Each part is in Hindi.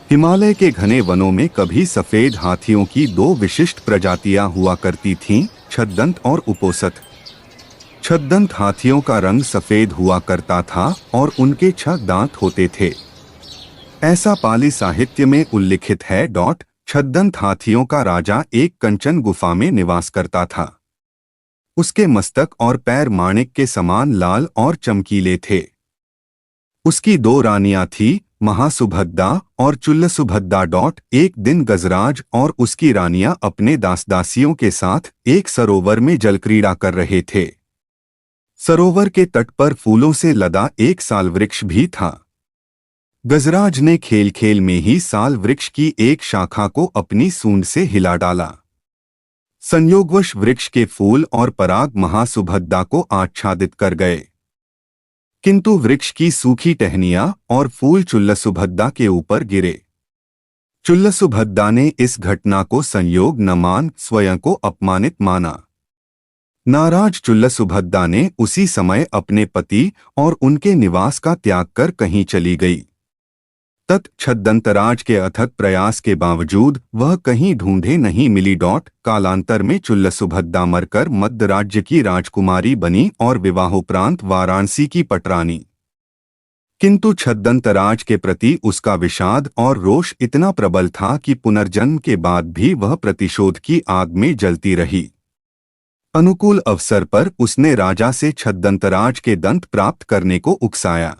हिमालय के घने वनों में कभी सफेद हाथियों की दो विशिष्ट प्रजातियां हुआ करती थीं, छद्दंत और उपोसत। छद्दंत हाथियों का रंग सफेद हुआ करता था और उनके 6 दांत होते थे। ऐसा पाली साहित्य में उल्लिखित है। छद्दंत हाथियों का राजा एक कंचन गुफा में निवास करता था। उसके मस्तक और पैर माणिक के समान लाल और चमकीले थे। उसकी 2 रानियां थीं, महासुभद्दा और चुल्लसुभद्दा। एक दिन गजराज और उसकी रानियां अपने दास-दासियों के साथ एक सरोवर में जलक्रीड़ा कर रहे थे। सरोवर के तट पर फूलों से लदा एक साल वृक्ष भी था। गजराज ने खेल खेल में ही साल वृक्ष की एक शाखा को अपनी सूंड से हिला डाला। संयोगवश वृक्ष के फूल और पराग महासुभद्दा को आच्छादित कर गए, किंतु वृक्ष की सूखी टहनियां और फूल चुल्लसुभद्दा के ऊपर गिरे। चुल्लसुभद्दा ने इस घटना को संयोग न मान स्वयं को अपमानित माना। नाराज चुल्लसुभद्दा ने उसी समय अपने पति और उनके निवास का त्याग कर कहीं चली गई। छद्दंतराज के अथक प्रयास के बावजूद वह कहीं ढूंढे नहीं मिली। कालांतर में चुल्लसुभद्दा मरकर मद्ध राज्य की राजकुमारी बनी और विवाहोपरांत वाराणसी की पटरानी। किंतु छद्दंतराज के प्रति उसका विषाद और रोष इतना प्रबल था कि पुनर्जन्म के बाद भी वह प्रतिशोध की आग में जलती रही। अनुकूल अवसर पर उसने राजा से छद्दंतराज के दंत प्राप्त करने को उकसाया।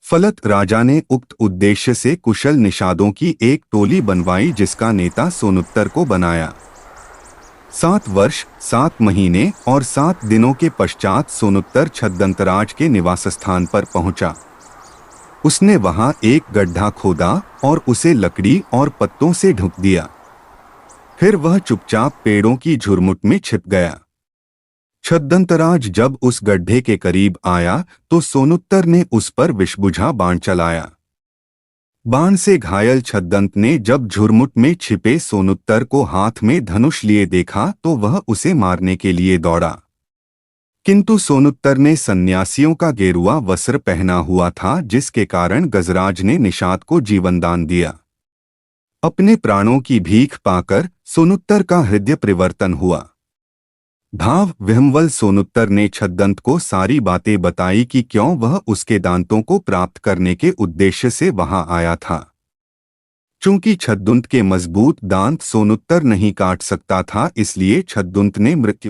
फलत राजा ने उक्त उद्देश्य से कुशल निषादों की एक टोली बनवाई, जिसका नेता सोनुत्तर को बनाया। 7 वर्ष 7 महीने और 7 दिनों के पश्चात सोनुत्तर छद्दंतराज के निवास स्थान पर पहुंचा। उसने वहां एक गड्ढा खोदा और उसे लकड़ी और पत्तों से ढक दिया। फिर वह चुपचाप पेड़ों की झुरमुट में छिप गया। छद्दंतराज जब उस गड्ढे के करीब आया तो सोनुत्तर ने उस पर विषबुझा बाण चलाया। बाण से घायल छद्दंत ने जब झुरमुट में छिपे सोनुत्तर को हाथ में धनुष लिए देखा तो वह उसे मारने के लिए दौड़ा, किंतु सोनुत्तर ने सन्यासियों का गेरुआ वस्त्र पहना हुआ था, जिसके कारण गजराज ने निषाद को जीवनदान दिया। अपने प्राणों की भीख पाकर सोनुत्तर का हृदय परिवर्तन हुआ। भाव विह्वल सोनुत्तर ने छद्दंत को सारी बातें बताई कि क्यों वह उसके दांतों को प्राप्त करने के उद्देश्य से वहां आया था। चूंकि छद्दंत के मजबूत दांत सोनुत्तर नहीं काट सकता था, इसलिए छद्दंत ने मृत्यु